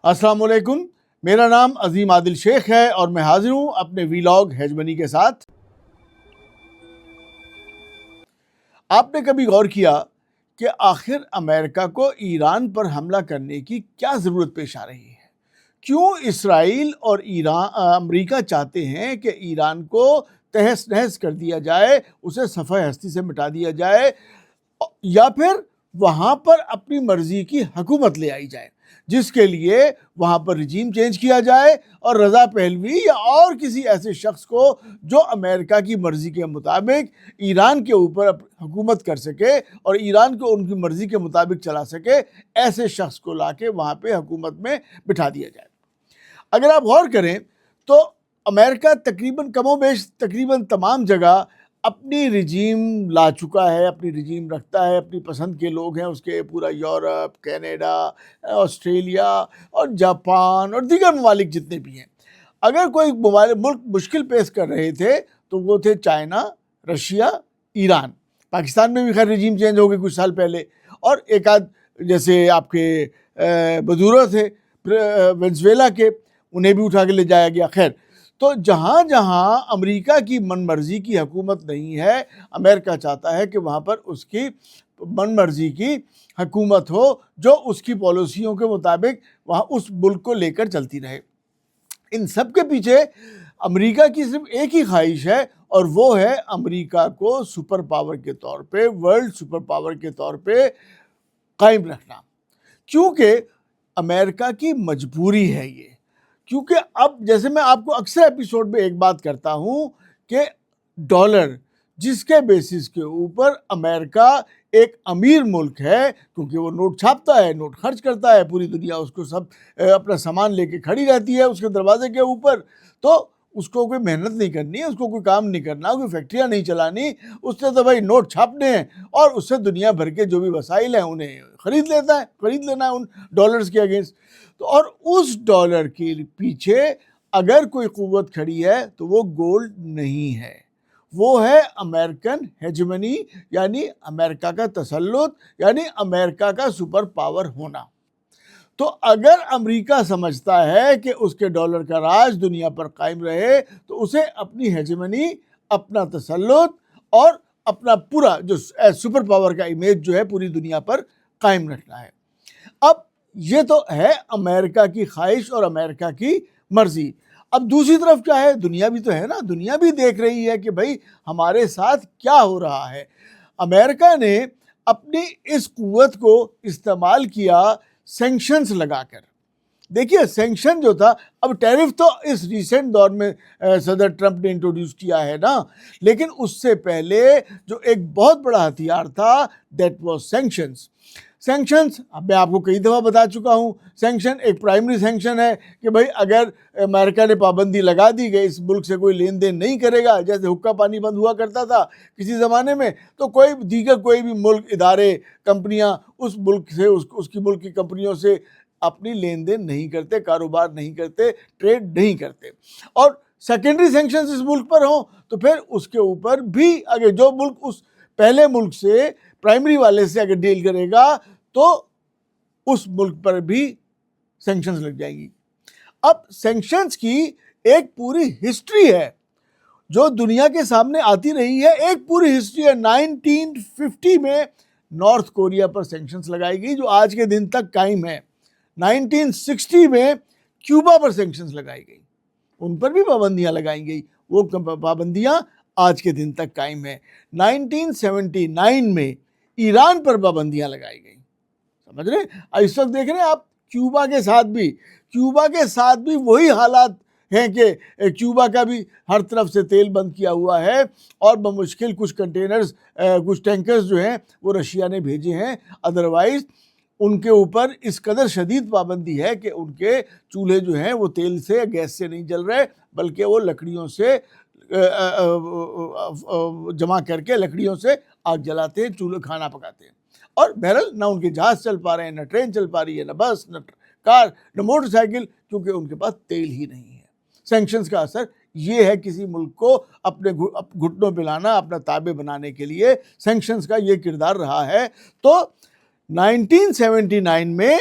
السلام علیکم، میرا نام عظیم عادل شیخ ہے اور میں حاضر ہوں اپنے ویلاگ ہیجمنی کے ساتھ۔ آپ نے کبھی غور کیا کہ آخر امریکہ کو ایران پر حملہ کرنے کی کیا ضرورت پیش آ رہی ہے؟ کیوں اسرائیل اور امریکہ چاہتے ہیں کہ ایران کو تہس نہس کر دیا جائے، اسے صفحہ ہستی سے مٹا دیا جائے، یا پھر وہاں پر اپنی مرضی کی حکومت لے آئی جائے، جس کے لیے وہاں پر رجیم چینج کیا جائے اور رضا پہلوی یا اور کسی ایسے شخص کو جو امریکہ کی مرضی کے مطابق ایران کے اوپر حکومت کر سکے اور ایران کو ان کی مرضی کے مطابق چلا سکے، ایسے شخص کو لا کے وہاں پہ حکومت میں بٹھا دیا جائے۔ اگر آپ غور کریں تو امریکہ تقریباً کم و بیش تقریباً تمام جگہ اپنی رجیم لا چکا ہے، اپنی رجیم رکھتا ہے، اپنی پسند کے لوگ ہیں اس کے، پورا یورپ، کینیڈا، آسٹریلیا اور جاپان اور دیگر ممالک جتنے بھی ہیں۔ اگر کوئی ملک مشکل پیش کر رہے تھے تو وہ تھے چائنا، رشیا، ایران۔ پاکستان میں بھی خیر رجیم چینج ہو گئی کچھ سال پہلے، اور ایک آدھ جیسے آپ کے مدورو تھے وینزویلا کے، انہیں بھی اٹھا کے لے جایا گیا۔ خیر، تو جہاں جہاں امریکہ کی من مرضی کی حکومت نہیں ہے، امریکہ چاہتا ہے کہ وہاں پر اس کی من مرضی کی حکومت ہو جو اس کی پالیسیوں کے مطابق وہاں اس ملک کو لے کر چلتی رہے۔ ان سب کے پیچھے امریکہ کی صرف ایک ہی خواہش ہے، اور وہ ہے امریکہ کو سپر پاور کے طور پہ، ورلڈ سپر پاور کے طور پہ قائم رکھنا۔ کیونکہ امریکہ کی مجبوری ہے یہ، کیونکہ اب جیسے میں آپ کو اکثر ایپیسوڈ میں ایک بات کرتا ہوں کہ ڈالر جس کے بیسس کے اوپر امریکہ ایک امیر ملک ہے، کیونکہ وہ نوٹ چھاپتا ہے، نوٹ خرچ کرتا ہے، پوری دنیا اس کو سب اپنا سامان لے کے کھڑی رہتی ہے اس کے دروازے کے اوپر، تو اس کو کوئی محنت نہیں کرنی، اس کو کوئی کام نہیں کرنا، کوئی فیکٹریاں نہیں چلانی، اس نے تو بھائی نوٹ چھاپنے ہیں اور اس سے دنیا بھر کے جو بھی وسائل ہیں انہیں خرید لینا ہے ان ڈالرز کے اگینسٹ۔ تو اور اس ڈالر کے پیچھے اگر کوئی قوت کھڑی ہے تو وہ گولڈ نہیں ہے، وہ ہے امریکن ہیجمنی، یعنی امریکہ کا تسلط، یعنی امریکہ کا سپر پاور ہونا۔ تو اگر امریکہ سمجھتا ہے کہ اس کے ڈالر کا راج دنیا پر قائم رہے تو اسے اپنی ہیجمنی، اپنا تسلط اور اپنا پورا جو سپر پاور کا امیج جو ہے پوری دنیا پر قائم رکھنا ہے۔ اب یہ تو ہے امریکہ کی خواہش اور امریکہ کی مرضی۔ اب دوسری طرف کیا ہے؟ دنیا بھی تو ہے نا، دنیا بھی دیکھ رہی ہے کہ بھائی ہمارے ساتھ کیا ہو رہا ہے۔ امریکہ نے اپنی اس قوت کو استعمال کیا سینکشنز لگا کر۔ دیکھیے سینکشن جو تھا، اب ٹیرف تو اس ریسنٹ دور میں صدر ٹرمپ نے انٹروڈیوس کیا ہے نا، لیکن اس سے پہلے جو ایک بہت بڑا ہتھیار تھا دیٹ واز سینکشنز۔ سینکشنز اب میں آپ کو کئی دفعہ بتا چکا ہوں، سینکشن ایک پرائمری سینکشن ہے کہ بھائی اگر امریکہ نے پابندی لگا دی کہ اس ملک سے کوئی لین دین نہیں کرے گا، جیسے حقہ پانی بند ہوا کرتا تھا کسی زمانے میں، تو کوئی بھی ملک، ادارے، کمپنیاں اس ملک سے، اس کی ملک کی کمپنیوں سے اپنی لین دین نہیں کرتے، کاروبار نہیں کرتے، ٹریڈ نہیں کرتے۔ اور سیکنڈری سینکشنز اس ملک پر ہوں تو پھر اس کے اوپر بھی اگر جو ملک اس پہلے ملک سے، پرائمری والے سے اگر ڈیل کرے گا تو اس ملک پر بھی سینکشنز لگ جائیں گی۔ اب سینکشنز کی ایک پوری ہسٹری ہے جو دنیا کے سامنے آتی رہی ہے، ایک پوری ہسٹری ہے۔ 1950 میں نارتھ کوریا پر سینکشنز لگائی گئی جو آج کے دن تک قائم ہے۔ 1960 میں کیوبا پر سینکشنز لگائی گئی، ان پر بھی پابندیاں لگائی گئی، وہ پابندیاں آج کے دن تک قائم ہیں۔ 1979 میں ایران پر پابندیاں لگائی گئیں، سمجھ رہے ہیں؟ اس وقت دیکھ رہے ہیں آپ کیوبا کے ساتھ بھی وہی حالات ہیں کہ کیوبا کا بھی ہر طرف سے تیل بند کیا ہوا ہے، اور بمشکل کچھ کنٹینرز، کچھ ٹینکرز جو ہیں وہ رشیا نے بھیجے ہیں، ادروائز ان کے اوپر اس قدر شدید پابندی ہے کہ ان کے چولہے جو ہیں وہ تیل سے، گیس سے نہیں جل رہے، بلکہ وہ لکڑیوں سے جمع کر کے لکڑیوں سے آگ جلاتے ہیں، چولہے کھانا پکاتے ہیں۔ اور بہرحال نہ ان کے جہاز چل پا رہے ہیں، نہ ٹرین چل پا رہی ہے، نہ بس، نہ کار، نہ موٹر سائیکل، کیونکہ ان کے پاس تیل ہی نہیں ہے۔ سینکشنز کا اثر یہ ہے کسی ملک کو اپنے گھٹنوں پہ لانا، اپنا تابع بنانے کے لیے سینکشنز کا یہ کردار رہا ہے۔ تو 1979 میں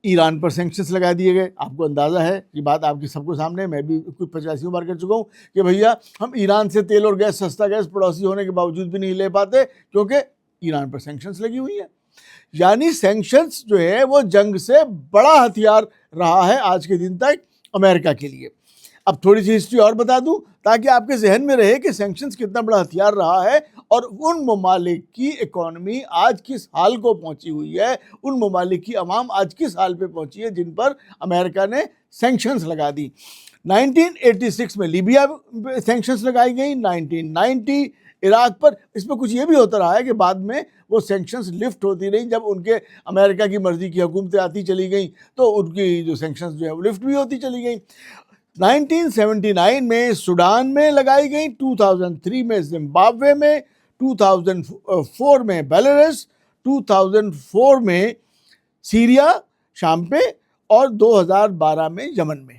ایران پر سینکشنز لگا دیے گئے. آپ کو اندازہ ہے، یہ بات آپ کے سب کو سامنے، میں بھی کچھ 85 بار کر چکا ہوں کہ بھیا ہم ایران سے تیل اور گیس، سستا گیس پڑوسی ہونے کے باوجود بھی نہیں لے پاتے کیونکہ ایران پر سینکشنز لگی ہوئی ہیں. یعنی سینکشنز جو ہے وہ جنگ سے بڑا ہتھیار رہا ہے آج کے دن تک امریکہ کے لیے. اب تھوڑی سی ہسٹری اور بتا دوں تاکہ آپ کے ذہن میں رہے کہ سینکشنز کتنا بڑا ہتھیار رہا ہے اور ان ممالک کی اکانومی آج کس حال کو پہنچی ہوئی ہے، ان ممالک کی عوام آج کس حال پہ پہنچی ہے جن پر امریکہ نے سینکشنز لگا دی. 1986 میں لیبیا سینکشنز لگائی گئی، 1990 عراق پر. اس میں کچھ یہ بھی ہوتا رہا ہے کہ بعد میں وہ سینکشنز لفٹ ہوتی رہیں، جب ان کے امریکہ کی مرضی کی حکومتیں آتی چلی گئیں تو ان کی جو سینکشنز جو ہے وہ لفٹ بھی ہوتی چلی گئیں. 1979 میں سوڈان میں لگائی گئیں، 2003 میں زمبابوے میں، 2004 میں بیلاروس، 2004 میں سیریا شام پہ، اور 2012 میں یمن میں.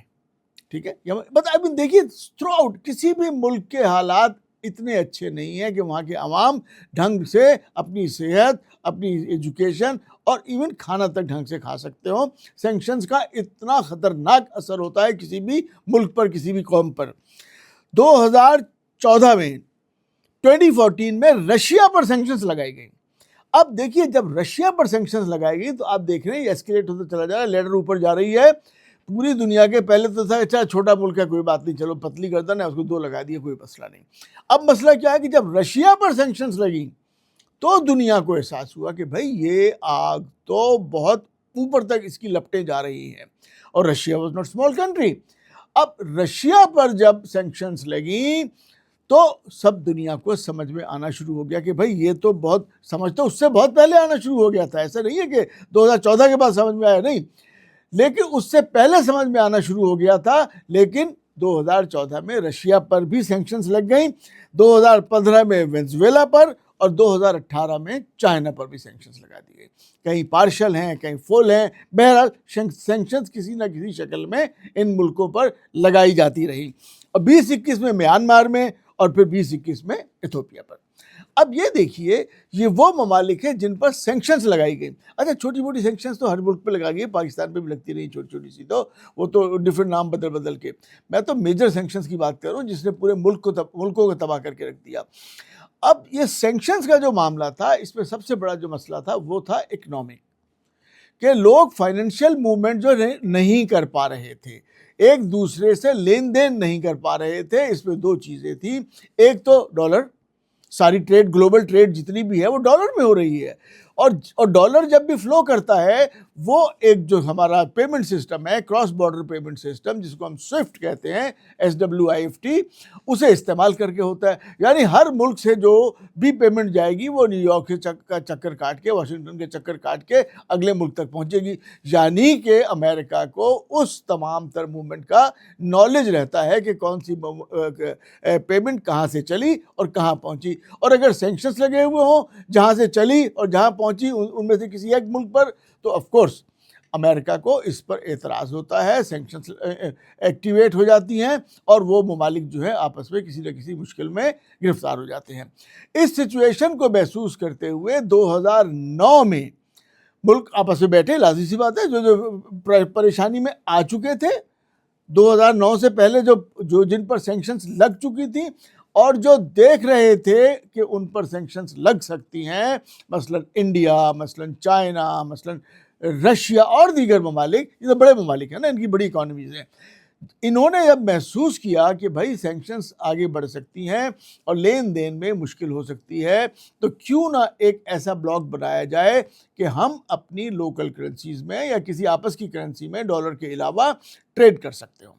ٹھیک ہے، ابھی دیکھیے تھرو آؤٹ کسی بھی ملک کے حالات اتنے اچھے نہیں ہیں کہ وہاں کے عوام ڈھنگ سے اپنی صحت، اپنی ایجوکیشن اور ایون کھانا تک ڈھنگ سے کھا سکتے ہوں. سینکشنز کا اتنا خطرناک اثر ہوتا ہے کسی بھی ملک پر، کسی بھی قوم پر. 2014 میں 2014 میں رشیا پر سینکشنز لگائی گئی. اب دیکھیے جب رشیا پر سینکشنز لگائی گئی تو آپ دیکھ رہے ہیں یہ ایسکیلیٹ ہوتا چلا جا رہا ہے، لیڈر اوپر جا رہی ہے. پوری دنیا کے پہلے تو تھا اچھا چھوٹا ملک ہے کوئی بات نہیں، چلو پتلی گردن ہے اس کو 2 لگا دیے کوئی مسئلہ نہیں. اب مسئلہ کیا ہے کہ جب رشیا پر سینکشنز لگیں تو دنیا کو احساس ہوا کہ بھائی یہ آگ تو بہت اوپر تک اس کی لپٹیں جا رہی ہیں، اور Russia was not small country. اب رشیا پر جب سینکشنز لگیں تو سب دنیا کو سمجھ میں آنا شروع ہو گیا کہ بھائی یہ تو بہت سمجھتے، اس سے بہت پہلے آنا شروع ہو گیا تھا. ایسا نہیں ہے کہ 2014 کے بعد سمجھ میں آیا، نہیں، لیکن اس سے پہلے سمجھ میں آنا شروع ہو گیا تھا. لیکن 2014 میں رشیا پر بھی سینکشنز لگ گئیں، 2015 میں وینزویلا پر، اور 2018 میں چائنا پر بھی سینکشنز لگا دی گئی. کہیں پارشل ہیں، کہیں فل ہیں، بہرحال سینکشنز کسی نہ کسی شکل میں ان ملکوں پر لگائی جاتی رہی. اور 2021 میں میانمار میں، اور پھر 2021 میں ایتھوپیا پر. اب یہ دیکھیے یہ وہ ممالک ہیں جن پر سینکشنز لگائی گئی. اچھا چھوٹی موٹی سینکشنز تو ہر ملک پہ لگا گئی، پاکستان پہ بھی لگتی رہی چھوٹی چھوٹی سی، تو وہ تو ڈفرینٹ نام بدل بدل کے. میں تو میجر سینکشنز کی بات کر رہا ہوں جس نے پورے ملکوں کو تباہ کر کے رکھ دیا. اب یہ سینکشنز کا جو معاملہ تھا اس میں سب سے بڑا جو مسئلہ تھا وہ تھا اکنامک، کہ لوگ فائنینشیل موومنٹ جو نہیں کر پا رہے تھے، ایک دوسرے سے لین دین نہیں کر پا رہے تھے. اس میں 2 چیزیں تھیں، ایک تو ڈالر، ساری ٹریڈ، گلوبل ٹریڈ جتنی بھی ہے وہ ڈالر میں ہو رہی ہے، اور ڈالر جب بھی فلو کرتا ہے وہ ایک جو ہمارا پیمنٹ سسٹم ہے، کراس بارڈر پیمنٹ سسٹم جس کو ہم سوئفٹ کہتے ہیں، SWIFT، اسے استعمال کر کے ہوتا ہے. یعنی ہر ملک سے جو بھی پیمنٹ جائے گی وہ نیو یارک کا چکر کاٹ کے، واشنگٹن کے چکر کاٹ کے اگلے ملک تک پہنچے گی. یعنی کہ امریکہ کو اس تمام تر موومنٹ کا نالج رہتا ہے کہ کون سی پیمنٹ کہاں سے چلی اور کہاں پہنچی. اور اگر سینکشنز لگے ہوئے ہوں جہاں سے چلی اور جہاں پہنچی ان میں سے کسی ایک ملک پر، تو آف کورس امریکہ کو اس پر اعتراض ہوتا ہے، سینکشنز ایکٹیویٹ ہو جاتی ہیں اور وہ ممالک جو ہے آپس میں کسی نہ کسی مشکل میں گرفتار ہو جاتے ہیں. اس سچویشن کو محسوس کرتے ہوئے 2009 میں ملک آپس میں بیٹھے، لازمی سی بات ہے جو پریشانی میں آ چکے تھے 2009 سے پہلے، جو جن پر سینکشنز لگ چکی تھیں اور جو دیکھ رہے تھے کہ ان پر سینکشنز لگ سکتی ہیں، مثلا انڈیا، مثلا چائنا، مثلا رشیا اور دیگر ممالک، یہ تو بڑے ممالک ہیں نا، ان کی بڑی اکانومیز ہیں. انہوں نے جب محسوس کیا کہ بھائی سینکشنز آگے بڑھ سکتی ہیں اور لین دین میں مشکل ہو سکتی ہے، تو کیوں نہ ایک ایسا بلاک بنایا جائے کہ ہم اپنی لوکل کرنسیز میں یا کسی آپس کی کرنسی میں ڈالر کے علاوہ ٹریڈ کر سکتے ہوں.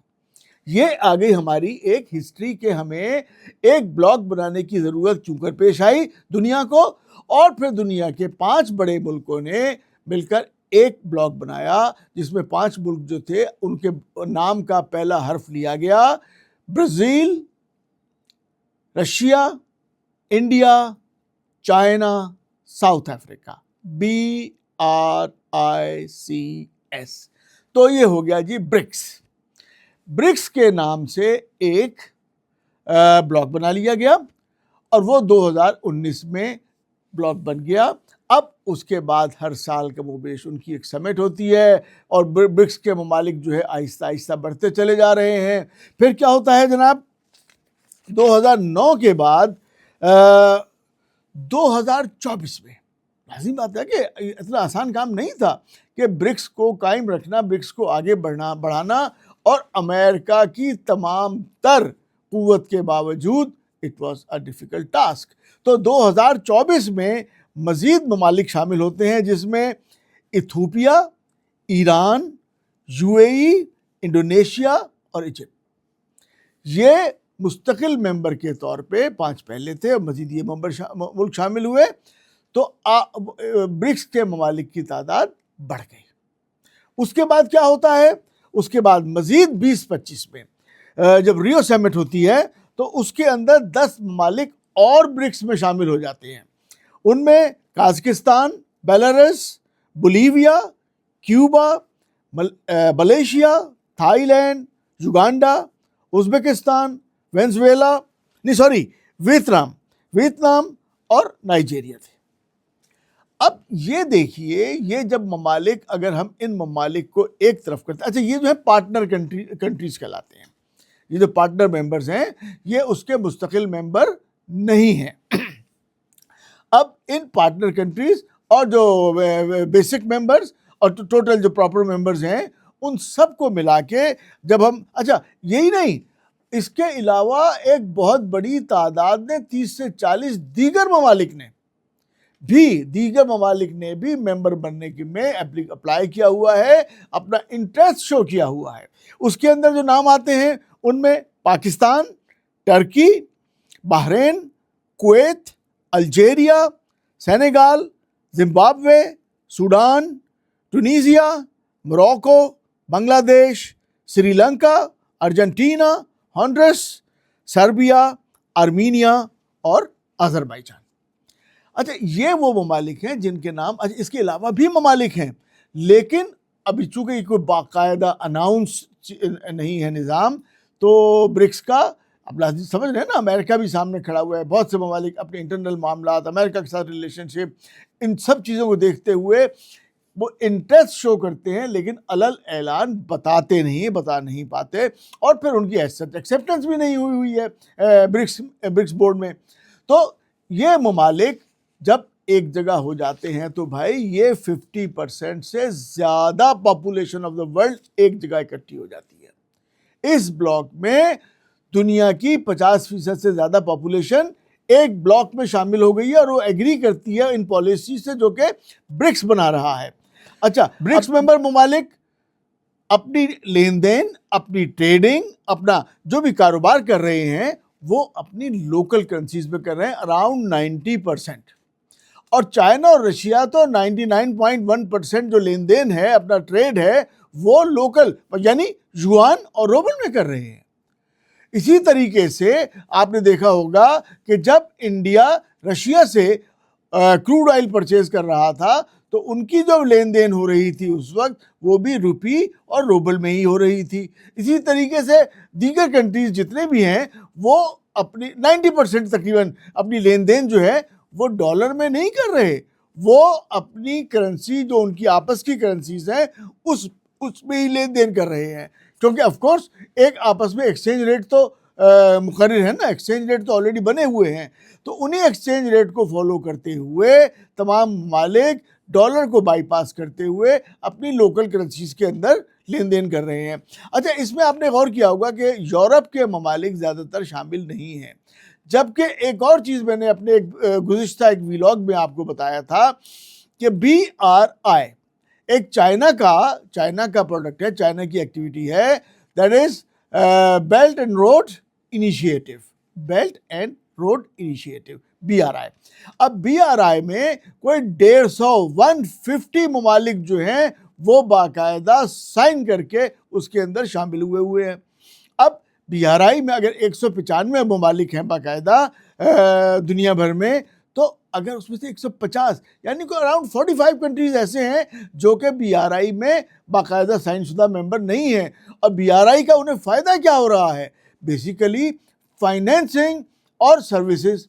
یہ آ گئی ہماری ایک ہسٹری کہ ہمیں ایک بلاک بنانے کی ضرورت کیوں کر پیش آئی دنیا کو، اور پھر دنیا کے 5 بڑے ملکوں نے مل کر ایک بلاک بنایا جس میں 5 ملک جو تھے ان کے نام کا پہلا حرف لیا گیا، Brazil, Russia, India, China, South Africa, BRICS. تو یہ ہو گیا جی برکس کے نام سے ایک بلاک بنا لیا گیا، اور وہ 2019 میں بلاک بن گیا. اب اس کے بعد ہر سال کم و بیش ان کی ایک سمٹ ہوتی ہے اور برکس کے ممالک جو ہے آہستہ آہستہ بڑھتے چلے جا رہے ہیں. پھر کیا ہوتا ہے جناب, 2009 کے بعد 2024 میں, لازم بات ہے کہ اتنا آسان کام نہیں تھا کہ برکس کو قائم رکھنا, برکس کو آگے بڑھانا, اور امریکہ کی تمام تر قوت کے باوجود it was a difficult task. تو 2024 میں مزید ممالک شامل ہوتے ہیں جس میں Ethiopia, Iran, you a E, Indonesia اور ایجپٹ. یہ مستقل ممبر کے طور پہ 5 پہلے تھے اور مزید یہ ملک شامل ہوئے, تو برکس کے ممالک کی تعداد بڑھ گئی. اس کے بعد کیا ہوتا ہے, اس کے بعد مزید 2025 میں جب ریو سمٹ ہوتی ہے تو اس کے اندر 10 ممالک اور برکس میں شامل ہو جاتے ہیں. ان میں Kazakhstan, Belarus, Bolivia, Cuba, Malaysia, Thailand, Uganda, Uzbekistan, Vietnam اور نائجیریا تھے. اب یہ دیکھیے, یہ جب ممالک, اگر ہم ان ممالک کو ایک طرف کرتے ہیں, اچھا یہ جو ہے پارٹنر کنٹریز کہلاتے ہیں, یہ جو پارٹنر ممبرز ہیں یہ اس کے مستقل ممبر نہیں ہیں. اب ان پارٹنر کنٹریز اور جو بیسک ممبرز اور ٹوٹل جو پراپر ممبرز ہیں ان سب کو ملا کے جب ہم, اچھا یہی نہیں, اس کے علاوہ ایک بہت بڑی تعداد نے 30 سے 40 دیگر ممالک نے بھی ممبر بننے کے میں اپلائی کیا ہوا ہے, اپنا انٹرسٹ شو کیا ہوا ہے. اس کے اندر جو نام آتے ہیں ان میں Pakistan, Turkey, Bahrain, Kuwait, Algeria, Senegal, Zimbabwe, Sudan, Tunisia, Morocco, Bangladesh, Sri Lanka, Argentina, Honduras, Serbia, Armenia اور آذربائیجان. اچھا یہ وہ ممالک ہیں جن کے نام, اچھا اس کے علاوہ بھی ممالک ہیں لیکن ابھی چونکہ کوئی باقاعدہ اناؤنس نہیں ہے نظام, تو برکس کا اب لازم سمجھ رہے ہیں نا, امریکہ بھی سامنے کھڑا ہوا ہے, بہت سے ممالک اپنے انٹرنل معاملات, امریکہ کے ساتھ ریلیشن شپ, ان سب چیزوں کو دیکھتے ہوئے وہ انٹرسٹ شو کرتے ہیں لیکن علل اعلان بتا نہیں پاتے, اور پھر ان کی ایکسیپٹنس بھی نہیں ہوئی ہے برکس بورڈ میں. تو یہ ممالک جب ایک جگہ ہو جاتے ہیں تو بھائی یہ 50% سے زیادہ پاپولیشن آف دا ورلڈ ایک جگہ اکٹھی ہو جاتی ہے. اس بلاک میں دنیا کی 50% سے زیادہ پاپولیشن ایک بلاک میں شامل ہو گئی ہے اور وہ ایگری کرتی ہے ان پالیسی سے جو کہ برکس بنا رہا ہے. اچھا برکس ممبر ممالک اپنی لین دین, اپنی ٹریڈنگ, اپنا جو بھی کاروبار کر رہے ہیں وہ اپنی لوکل کرنسیز میں کر رہے ہیں اراؤنڈ 90%, اور چائنا اور رشیا تو 99.1% جو لین دین ہے, اپنا ٹریڈ ہے, وہ لوکل یعنی یوان اور روبل میں کر رہے ہیں. اسی طریقے سے آپ نے دیکھا ہوگا کہ جب انڈیا رشیا سے کروڈ آئل پرچیز کر رہا تھا تو ان کی جو لین دین ہو رہی تھی اس وقت وہ بھی روپی اور روبل میں ہی ہو رہی تھی. اسی طریقے سے دیگر کنٹریز جتنے بھی ہیں وہ اپنی 90% تقریباً اپنی لین دین جو ہے وہ ڈالر میں نہیں کر رہے, وہ اپنی کرنسی جو ان کی آپس کی کرنسیز ہیں اس میں ہی لین دین کر رہے ہیں, کیونکہ آف کورس ایک آپس میں ایکسچینج ریٹ تو مقرر ہے نا, ایکسچینج ریٹ تو آلریڈی بنے ہوئے ہیں, تو انہیں ایکسچینج ریٹ کو فالو کرتے ہوئے تمام ممالک ڈالر کو بائی پاس کرتے ہوئے اپنی لوکل کرنسیز کے اندر لین دین کر رہے ہیں. اچھا اس میں آپ نے غور کیا ہوگا کہ یورپ کے ممالک زیادہ تر شامل نہیں ہیں, جبکہ ایک اور چیز میں نے اپنے گزشتہ ایک ویلاگ میں آپ کو بتایا تھا کہ BRI ایک چائنا کا پروڈکٹ ہے, چائنا کی ایکٹیویٹی ہے, that is belt and road initiative BRI. اب BRI میں کوئی 150 ممالک جو ہیں وہ باقاعدہ سائن کر کے اس کے اندر شامل ہوئے ہیں. اب BRI میں اگر 195 ممالک ہیں باقاعدہ دنیا بھر میں, تو اگر اس میں سے 150 یعنی کہ اراؤنڈ 45 کنٹریز ایسے ہیں جو کہ BRI میں باقاعدہ سائن شدہ ممبر نہیں ہیں. اور BRI کا انہیں فائدہ کیا ہو رہا ہے؟ بیسیکلی فائنینسنگ اور سروسز.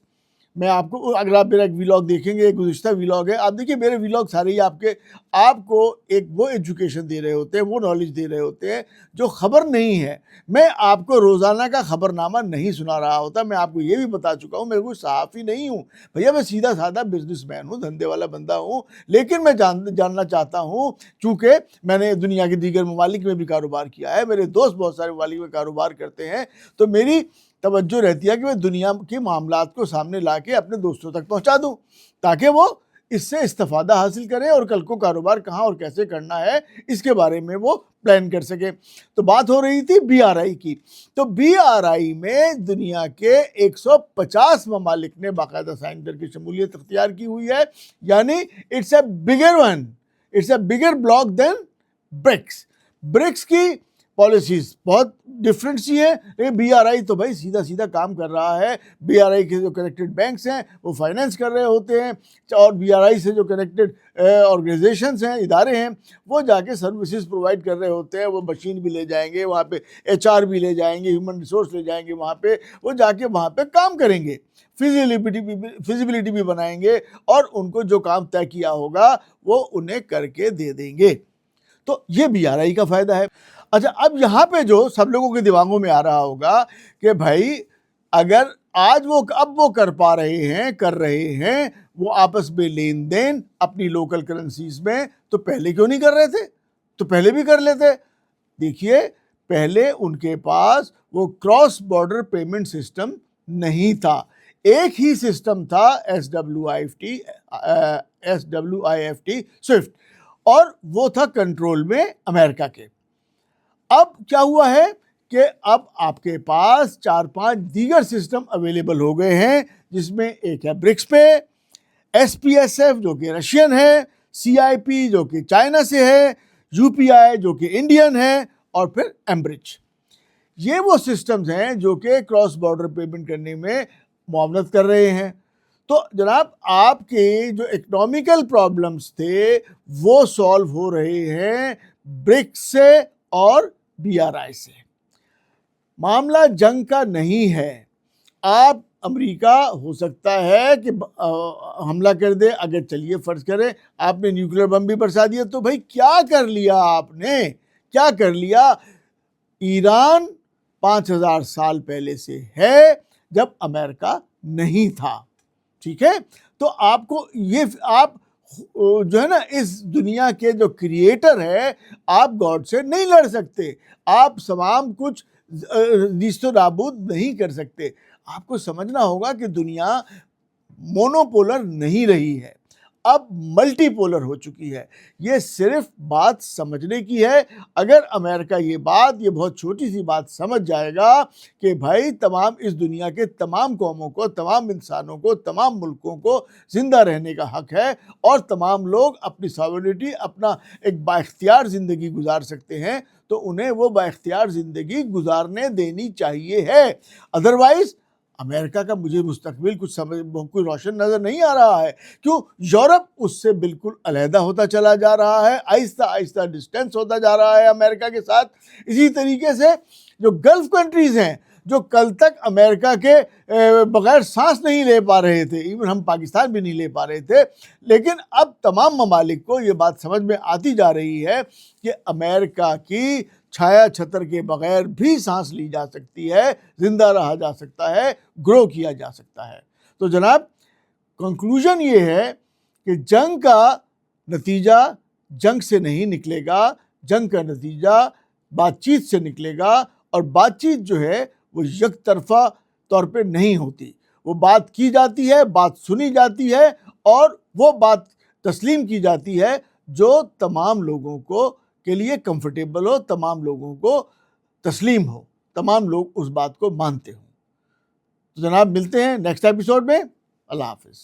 میں آپ کو, اگر آپ میرا ایک ویلاگ دیکھیں گے، گزشتہ ویلاگ ہے، آپ دیکھیے میرے ویلاگ سارے ہی آپ کو ایک وہ ایجوکیشن دے رہے ہوتے ہیں، وہ نالج دے رہے ہوتے ہیں جو خبر نہیں ہے۔ میں آپ کو روزانہ کا خبر نامہ نہیں سنا رہا ہوتا، میں آپ کو یہ بھی بتا چکا ہوں میں کوئی صحافی نہیں ہوں بھیا، میں سیدھا سادہ بزنس مین ہوں، دھندے والا بندہ ہوں، لیکن میں جاننا چاہتا ہوں، چونکہ میں نے دنیا کے دیگر ممالک میں بھی کاروبار کیا ہے، میرے دوست بہت سارے ممالک میں کاروبار کرتے ہیں، تو میری توجہ رہتی ہے کہ میں دنیا کے معاملات کو سامنے لا کے اپنے دوستوں تک پہنچا دوں تاکہ وہ اس سے استفادہ حاصل کریں اور کل کو کاروبار کہاں اور کیسے کرنا ہے اس کے بارے میں وہ پلان کر سکے۔ تو بات ہو رہی تھی بی آر آئی کی، تو بی آر آئی میں دنیا کے 150 ممالک نے باقاعدہ سائن کر کے شمولیت اختیار کی ہوئی ہے، یعنی it's a bigger one, it's a bigger block than BRICS. BRICS کی پالیسیز بہت ڈفرینٹ سی ہیں، لیکن بی آر آئی تو بھائی سیدھا سیدھا کام کر رہا ہے۔ بی آر آئی کے جو کنیکٹڈ بینکس ہیں وہ فائنینس کر رہے ہوتے ہیں، اور بی آر آئی سے جو کنیکٹڈ آرگنائزیشنز ہیں، ادارے ہیں، وہ جا کے سروسز پرووائڈ کر رہے ہوتے ہیں۔ وہ مشین بھی لے جائیں گے وہاں پہ، ایچ آر بھی لے جائیں گے، ہیومن ریسورس لے جائیں گے وہاں پہ، وہ جا کے وہاں پہ کام کریں گے، فیزیبلٹی بھی بنائیں گے، اور ان کو جو کام طے کیا ہوگا وہ انہیں کر کے دے دیں گے۔ تو یہ بی آر آئی کا فائدہ ہے۔ اچھا، اب یہاں پہ جو سب لوگوں کے دماغوں میں آ رہا ہوگا کہ بھائی اگر آج اب وہ کر رہے ہیں وہ آپس میں لین دین اپنی لوکل کرنسیز میں، تو پہلے کیوں نہیں کر رہے تھے؟ تو پہلے بھی کر لیتے۔ دیکھیے، پہلے ان کے پاس وہ کراس بارڈر پیمنٹ سسٹم نہیں تھا، ایک ہی سسٹم تھا SWIFT سوئفٹ، اور وہ تھا کنٹرول میں امریکہ کے۔ اب کیا ہوا ہے کہ اب آپ کے پاس 4-5 دیگر سسٹم اویلیبل ہو گئے ہیں، جس میں ایک ہے برکس پے، SPSF جو کہ رشین ہے، CIP جو کہ چائنا سے ہے، UPI جو کہ انڈین ہے، اور پھر ایمبرج۔ یہ وہ سسٹمز ہیں جو کہ کراس بارڈر پیمنٹ کرنے میں معاونت کر رہے ہیں۔ تو جناب، آپ کے جو اکنامیکل پرابلمز تھے وہ سالو ہو رہے ہیں برکس سے اور بی آر آئی سے۔ معاملہ جنگ کا نہیں ہے۔ آپ امریکہ ہو سکتا ہے کہ حملہ کر دے، اگر چلیے فرض کریں آپ نے نیوکلیر بم بھی برسا دیا، تو بھائی کیا کر لیا آپ نے؟ کیا کر لیا؟ ایران 5000 سال پہلے سے ہے جب امریکہ نہیں تھا، ٹھیک ہے؟ تو آپ کو آپ جو ہے نا، اس دنیا کے جو کریٹر ہے، آپ گاڈ سے نہیں لڑ سکتے، آپ تمام کچھ نیست و نابود نہیں کر سکتے۔ آپ کو سمجھنا ہوگا کہ دنیا مونوپولر نہیں رہی ہے، اب ملٹی پولر ہو چکی ہے۔ یہ صرف بات سمجھنے کی ہے۔ اگر امریکہ یہ بہت چھوٹی سی بات سمجھ جائے گا کہ بھائی اس دنیا کے تمام قوموں کو، تمام انسانوں کو، تمام ملکوں کو زندہ رہنے کا حق ہے، اور تمام لوگ اپنی ساورینٹی، اپنا ایک بااختیار زندگی گزار سکتے ہیں، تو انہیں وہ بااختیار زندگی گزارنے دینی چاہیے ہے۔ ادروائز امریکہ کا مجھے مستقبل کوئی روشن نظر نہیں آ رہا ہے۔ کیوں؟ یورپ اس سے بالکل علیحدہ ہوتا چلا جا رہا ہے، آہستہ آہستہ ڈسٹینس ہوتا جا رہا ہے امریکہ کے ساتھ۔ اسی طریقے سے جو گلف کنٹریز ہیں، جو کل تک امریکہ کے بغیر سانس نہیں لے پا رہے تھے، ایون ہم پاکستان بھی نہیں لے پا رہے تھے، لیکن اب تمام ممالک کو یہ بات سمجھ میں آتی جا رہی ہے کہ امریکہ کی چھایا چھتر کے بغیر بھی سانس لی جا سکتی ہے، زندہ رہا جا سکتا ہے، گرو کیا جا سکتا ہے۔ تو جناب، کنکلوژن یہ ہے کہ جنگ کا نتیجہ جنگ سے نہیں نکلے گا، جنگ کا نتیجہ بات چیت سے نکلے گا، اور بات چیت جو ہے وہ یک طرفہ طور پہ نہیں ہوتی۔ وہ بات کی جاتی ہے، بات سنی جاتی ہے، اور وہ بات تسلیم کی جاتی ہے جو تمام لوگوں کے لیے کمفرٹیبل ہو، تمام لوگوں کو تسلیم ہو، تمام لوگ اس بات کو مانتے ہوں۔ تو جناب، ملتے ہیں نیکسٹ ایپیسوڈ میں۔ اللہ حافظ۔